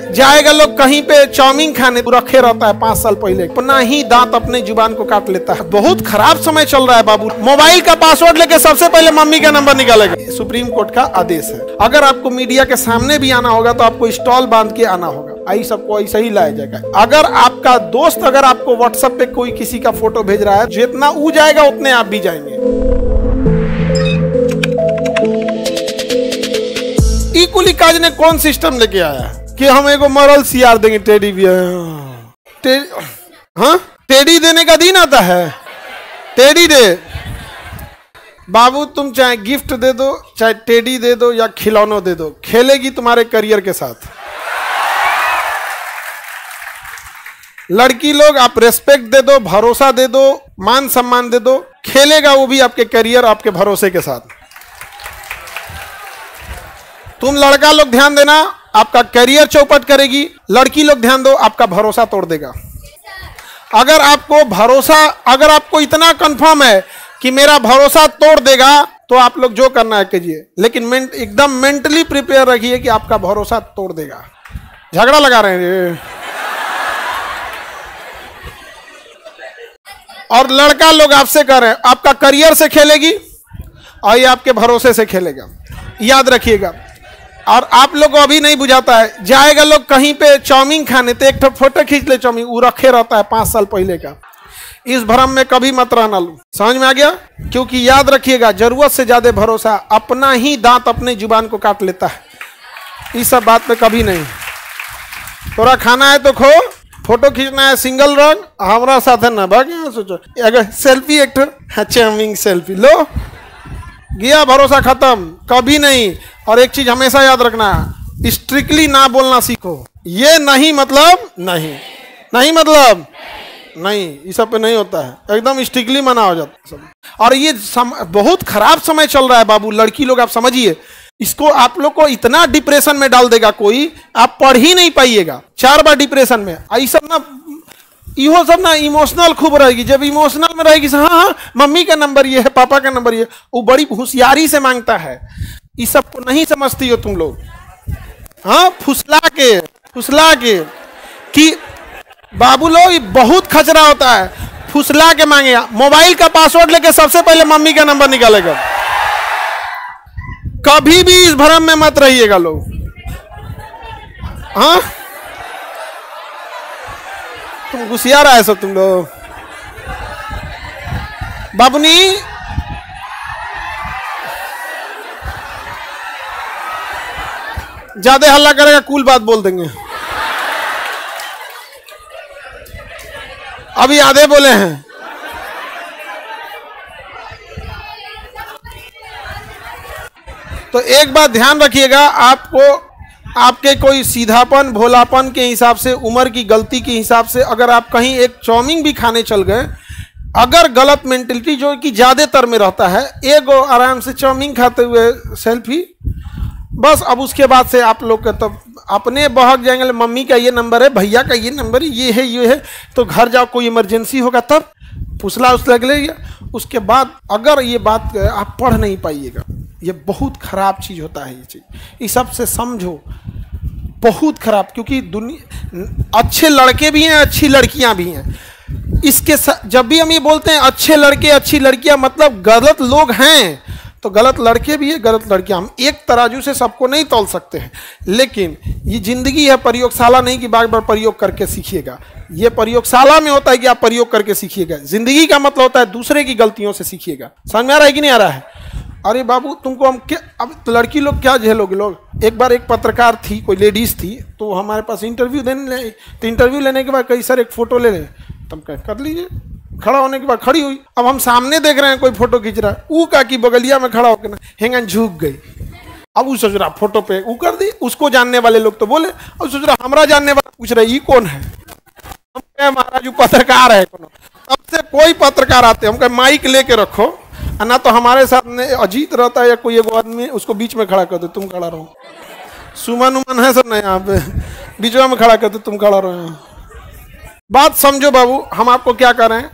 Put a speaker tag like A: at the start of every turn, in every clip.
A: जाएगा लोग कहीं पे चाउमीन खाने, रखे रहता है 5 साल पहले, अपना ही दांत अपने जुबान को काट लेता है। बहुत खराब समय चल रहा है बाबू। मोबाइल का पासवर्ड लेके सबसे पहले मम्मी का नंबर निकालेगा। सुप्रीम कोर्ट का आदेश है, अगर आपको मीडिया के सामने भी आना होगा तो आपको स्टॉल बांध के आना होगा। आई सबको ऐसा ही लाया जाएगा। अगर आपका दोस्त अगर आपको व्हाट्सएप पे कोई किसी का फोटो भेज रहा है, जितना वो जाएगा उतने आप भी जाएंगे। इक्वली काज ने कौन सिस्टम लेके आया कि हम एगो मरल सियार देंगे, टेडी बियर। हाँ, टेडी देने का दिन आता है, टेडी दे। बाबू तुम चाहे गिफ्ट दे दो, चाहे टेडी दे दो या खिलौना दे दो, खेलेगी तुम्हारे करियर के साथ। लड़की लोग आप रेस्पेक्ट दे दो, भरोसा दे दो, मान सम्मान दे दो, खेलेगा वो भी आपके करियर, आपके भरोसे के साथ। तुम लड़का लोग ध्यान देना, आपका करियर चौपट करेगी। लड़की लोग ध्यान दो, आपका भरोसा तोड़ देगा। अगर आपको इतना कंफर्म है कि मेरा भरोसा तोड़ देगा तो आप लोग जो करना है कीजिए, लेकिन एकदम मेंटली प्रिपेयर रखिए कि आपका भरोसा तोड़ देगा। झगड़ा लगा रहे हैं और लड़का लोग आपसे कह रहे हैं, आपका करियर से खेलेगी और ये आपके भरोसे से खेलेगा, याद रखिएगा। और आप लोग को अभी नहीं बुझाता है, जाएगा लोग कहीं पे चाउमीन खाने तो एक फोटो खींच ले, चाउमीन वो रखे रहता है 5 साल पहले का। इस भ्रम में कभी मत रहना लो, समझ में आ गया? क्योंकि याद रखिएगा, जरूरत से ज्यादा भरोसा अपना ही दांत अपने जुबान को काट लेता है। इस सब बात पे कभी नहीं। थोड़ा खाना है तो खो, फोटो खींचना है सिंगल रन, हमारा साथ है ना भाग। सोचो अगर सेल्फी एक्टर, चाउमीन सेल्फी लो, गया भरोसा खत्म, कभी नहीं। और एक चीज हमेशा याद रखना, स्ट्रिक्टली ना बोलना सीखो। ये नहीं मतलब नहीं, नहीं मतलब नहीं, ये सब पे नहीं होता है, एकदम स्ट्रिक्टली मना हो जाता है सब। और ये बहुत खराब समय चल रहा है बाबू। लड़की लोग आप समझिए, इसको आप लोग को इतना डिप्रेशन में डाल देगा कोई, आप पढ़ ही नहीं पाइएगा। 4 बार डिप्रेशन में। ये सब ना, इहो सब ना इमोशनल खूब रहेगी। जब इमोशनल में रहेगी, हाँ हाँ मम्मी का नंबर ये है, पापा का नंबर ये, वो बड़ी होशियारी से मांगता है। इस सब को नहीं समझती हो तुम लोग। हाँ, फुसला के कि बाबू लोग बहुत खचरा होता है, फुसला के मांगेगा। मोबाइल का पासवर्ड लेके सबसे पहले मम्मी का नंबर निकालेगा। कभी भी इस भ्रम में मत रहिएगा लोग। हाँ, तुम घुसिया रहा है सब तुम लोग। बाबूनी ज्यादा हल्ला करेगा, कूल बात बोल देंगे। अभी आधे बोले हैं। तो एक बात ध्यान रखिएगा, आपको आपके कोई सीधापन भोलापन के हिसाब से, उम्र की गलती के हिसाब से, अगर आप कहीं एक चाउमीन भी खाने चल गए, अगर गलत मेंटलिटी जो कि ज्यादातर में रहता है, एक आराम से चाउमीन खाते हुए सेल्फी, बस अब उसके बाद से आप लोग तब अपने बहक जाएंगे। मम्मी का ये नंबर है, भैया का ये नंबर है, ये है, तो घर जाओ, कोई इमरजेंसी होगा तब फुसला लगेगा। उसके बाद अगर ये बात आप पढ़ नहीं पाइएगा, ये बहुत खराब चीज होता है। ये चीज इस सब से समझो, बहुत खराब। क्योंकि दुनिया, अच्छे लड़के भी हैं, अच्छी लड़कियां भी हैं। इसके जब भी हम ये बोलते हैं अच्छे लड़के अच्छी लड़कियां, मतलब गलत लोग हैं तो गलत लड़के भी है, गलत लड़कियां। हम एक तराजू से सबको नहीं तौल सकते हैं, लेकिन ये जिंदगी है, प्रयोगशाला नहीं कि बार बार प्रयोग करके सीखिएगा। ये प्रयोगशाला में होता है कि आप प्रयोग करके सीखिएगा। जिंदगी का मतलब होता है दूसरे की गलतियों से सीखिएगा। समझ में आ रहा है कि नहीं आ रहा है? अरे बाबू तुमको हम क्या, अब तो लड़की लोग क्या झेलोगे लोग। एक बार एक पत्रकार थी, कोई लेडीज थी, तो हमारे पास इंटरव्यू देने, तो इंटरव्यू लेने के बाद कई सर एक फोटो ले लें, तुम कह कर लीजिए। खड़ा होने के बाद खड़ी हुई, अब हम सामने देख रहे हैं कोई फोटो खींच रहा है, ऊ का की बगलिया में खड़ा होकर ना हेंगन झुक गई। अब वो सोच रहा फोटो पे ऊ कर दी, उसको जानने वाले लोग तो बोले, अब सोच रहा हमारा जानने वाला पूछ रहे ये कौन है। हम कहे महाराज पत्रकार है। अब से कोई पत्रकार आते हम कहे माइक लेके रखो, ना तो हमारे साथ में अजीत रहता है या कोई एक आदमी, उसको बीच में खड़ा कर दो, तुम खड़ा रहो। सुमन उमन है सब ना यहाँ पे, बीच में खड़ा कर दो, तुम खड़ा रहो। बात समझो बाबू, हम आपको क्या कर रहे हैं,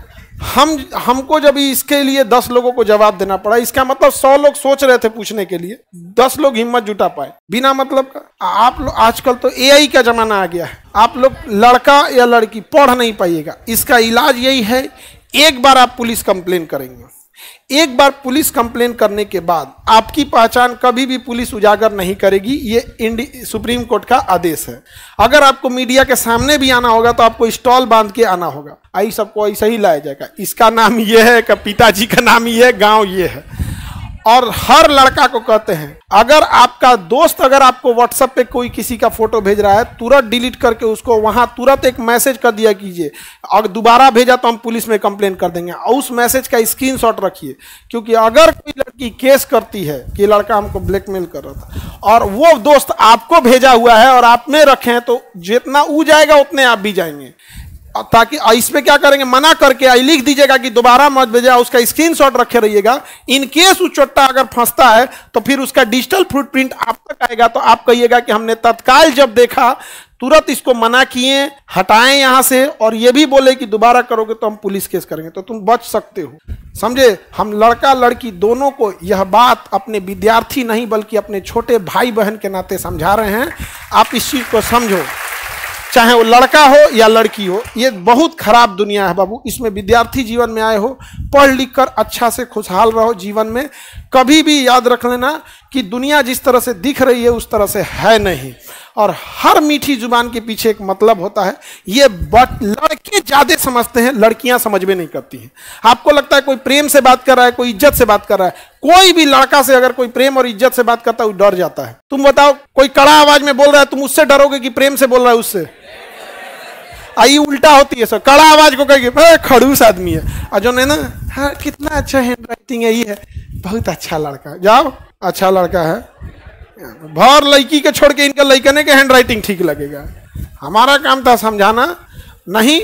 A: हमको जब इसके लिए 10 लोगों को जवाब देना पड़ा, इसका मतलब 100 लोग सोच रहे थे पूछने के लिए, 10 लोग हिम्मत जुटा पाए बिना मतलब का। आप लोग आजकल तो एआई का जमाना आ गया है, आप लोग लड़का या लड़की पढ़ नहीं पाइएगा। इसका इलाज यही है, एक बार आप पुलिस कंप्लेन करेंगे, एक बार पुलिस कंप्लेन करने के बाद आपकी पहचान कभी भी पुलिस उजागर नहीं करेगी। ये सुप्रीम कोर्ट का आदेश है। अगर आपको मीडिया के सामने भी आना होगा तो आपको स्टॉल बांध के आना होगा, आई सबको ऐसा ही लाया जाएगा। इसका नाम ये है कि पिताजी का नाम ये है, गांव ये है। और हर लड़का को कहते हैं, अगर आपका दोस्त अगर आपको व्हाट्सएप पे कोई किसी का फोटो भेज रहा है, तुरंत डिलीट करके उसको वहां तुरंत एक मैसेज कर दिया कीजिए, अगर दोबारा भेजा तो हम पुलिस में कंप्लेन कर देंगे। और उस मैसेज का स्क्रीनशॉट रखिए, क्योंकि अगर कोई लड़की केस करती है कि लड़का हमको ब्लैकमेल कर रहा था और वो दोस्त आपको भेजा हुआ है और आप में रखें, तो जितना ऊ जाएगा उतने आप भी जाएंगे। ताकि इस पे क्या करेंगे, मना करके लिख दीजिएगा कि दोबारा मत भेजा, उसका स्क्रीनशॉट रखे रहिएगा। इन केस उस चोट्टा अगर फंसता है तो फिर उसका डिजिटल फुटप्रिंट आप तक आएगा, तो आप कहिएगा कि हमने तत्काल जब देखा तुरंत इसको मना किए, हटाएं यहां से, और ये भी बोले कि दोबारा करोगे तो हम पुलिस केस करेंगे, तो तुम बच सकते हो। समझे? हम लड़का लड़की दोनों को यह बात अपने विद्यार्थी नहीं बल्कि अपने छोटे भाई बहन के नाते समझा रहे हैं। आप इस चीज को समझो, चाहे वो लड़का हो या लड़की हो। ये बहुत खराब दुनिया है बाबू, इसमें विद्यार्थी जीवन में आए हो, पढ़ लिख कर अच्छा से खुशहाल रहो जीवन में। कभी भी याद रख लेना कि दुनिया जिस तरह से दिख रही है उस तरह से है नहीं, और हर मीठी जुबान के पीछे एक मतलब होता है। ये लड़के ज्यादा समझते हैं, लड़कियां समझ में नहीं करती हैं। आपको लगता है कोई प्रेम से बात कर रहा है, कोई इज्जत से बात कर रहा है। कोई भी लड़का से अगर कोई प्रेम और इज्जत से बात करता है वो डर जाता है। तुम बताओ, कोई कड़ा आवाज में बोल रहा है, तुम उससे डरोगे कि प्रेम से बोल रहा है उससे? आई उल्टा होती है सर, कड़ा आवाज को कहेगी खड़ूस आदमी है, और जो नहीं ना, हाँ कितना अच्छा हैंड राइटिंग है, ये है बहुत अच्छा लड़का, जाओ अच्छा लड़का है। भर लड़की के छोड़ के इनके लड़कने के हैंड राइटिंग ठीक लगेगा। हमारा काम था समझाना, नहीं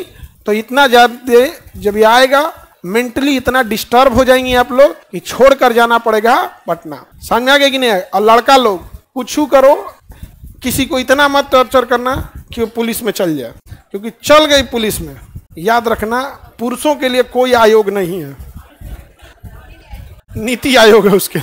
A: तो इतना ज्यादा जब ये आएगा मेंटली इतना डिस्टर्ब हो जाएंगे आप लोग कि छोड़ कर जाना पड़ेगा पटना। समझ आ गया कि नहीं? और लड़का लोग कुछ करो, किसी को इतना मत टॉर्चर करना कि वो पुलिस में चल जाए, क्योंकि चल गई पुलिस में, याद रखना पुरुषों के लिए कोई आयोग नहीं है, नीति आयोग है उसके।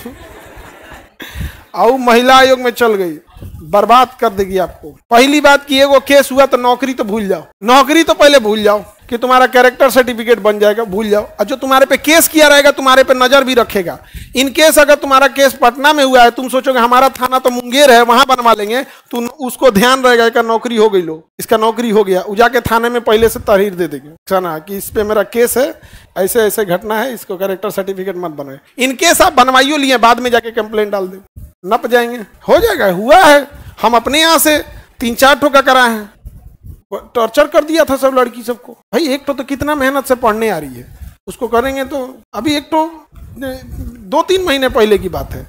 A: और महिला आयोग में चल गई, बर्बाद कर देगी आपको। पहली बात कि एगो केस हुआ तो नौकरी तो भूल जाओ, नौकरी तो पहले भूल जाओ कि तुम्हारा कैरेक्टर सर्टिफिकेट बन जाएगा, भूल जाओ। और जो तुम्हारे पे केस किया रहेगा तुम्हारे पे नजर भी रखेगा। इन केस अगर तुम्हारा केस पटना में हुआ है, तुम सोचोगे हमारा थाना तो मुंगेर है, वहां बनवा लेंगे, तो उसको ध्यान रहेगा कि नौकरी हो गई, लो इसका नौकरी हो गया, जाके थाने में पहले से तहरीर दे देंगे ना कि इस पे मेरा केस है, ऐसे ऐसे घटना है, इसको कैरेक्टर सर्टिफिकेट मत बनाए। इन केस आप बनवाइयो लिए, बाद में जाके कंप्लेंट डाल दे, नप जाएंगे, हो जाएगा। हुआ है, हम अपने यहाँ से 3-4 ठोका कराए हैं, टॉर्चर कर दिया था सब लड़की सबको। भाई एक तो कितना मेहनत से पढ़ने आ रही है, उसको करेंगे तो अभी एक तो 2-3 महीने पहले की बात है,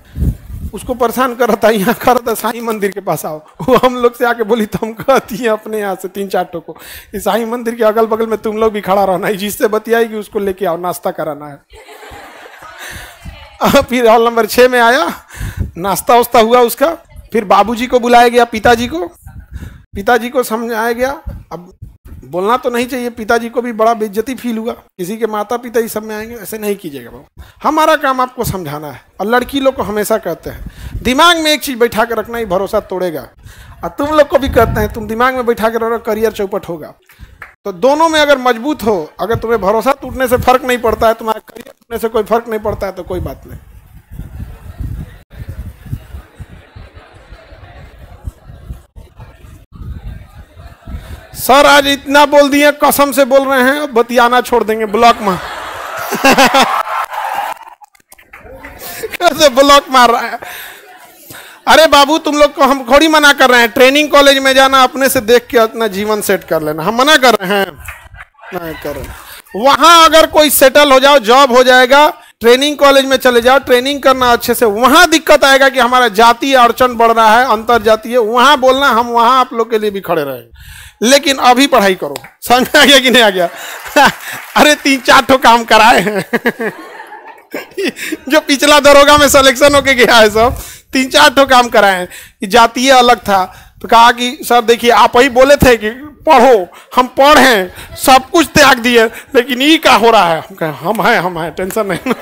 A: उसको परेशान कर रहा था, यहाँ कर रहा था साईं मंदिर के पास आओ, वो हम लोग से आके बोली तो हम कहती है अपने यहाँ से 3-4 ठोको, इस साईं मंदिर के अगल बगल में तुम लोग भी खड़ा रहना है, जिससे बतियाएगी उसको लेके आओ, नाश्ता कराना है। फिर हॉल नंबर 6 में आया, नाश्ता वास्ता हुआ उसका, फिर बाबूजी को बुलाया गया, पिताजी को समझाया गया। अब बोलना तो नहीं चाहिए, पिताजी को भी बड़ा बेइज्जती फील हुआ, किसी के माता पिता ही सब में आएंगे, ऐसे नहीं कीजिएगा बाबू। हमारा काम आपको समझाना है। और लड़की लोग को हमेशा कहते हैं दिमाग में एक चीज बैठा के रखना, ही भरोसा तोड़ेगा। और तुम लोग को भी कहते हैं तुम दिमाग में बैठा के रखो, करियर चौपट होगा। तो दोनों में अगर मजबूत हो, अगर तुम्हें भरोसा टूटने से फर्क नहीं पड़ता है, तुम्हारा करियर टूटने से कोई फर्क नहीं पड़ता है, तो कोई बात नहीं। सर आज इतना बोल दिए, कसम से बोल रहे हैं, बतियाना छोड़ देंगे ब्लॉक में। कैसे ब्लॉक मार रहा है? अरे बाबू तुम लोग को हम थोड़ी मना कर रहे हैं, ट्रेनिंग कॉलेज में जाना, अपने से देख के अपना जीवन सेट कर लेना, हम मना कर रहे हैं? नहीं कर रहे। वहां अगर कोई सेटल हो जाओ, जॉब हो जाएगा, ट्रेनिंग कॉलेज में चले जाओ, ट्रेनिंग करना अच्छे से, वहां दिक्कत आएगा कि हमारा जातीय अड़चन बढ़ रहा है, अंतर जातीय, वहां बोलना, हम वहां आप लोग के लिए भी खड़े रहेंगे। लेकिन अभी पढ़ाई करो। समझ आ गया कि नहीं आ गया? अरे 3-4 ठो काम कराए हैं। जो पिछला दरोगा में सिलेक्शन होके गया है, सब 3-4 ठो काम कराए हैं। जातीय अलग था तो कहा कि सर देखिए आप ही बोले थे कि पढ़ो, हम पढ़ें, सब कुछ त्याग दिए, लेकिन ये क्या हो रहा है? हम कहें हम हैं टेंशन नहीं।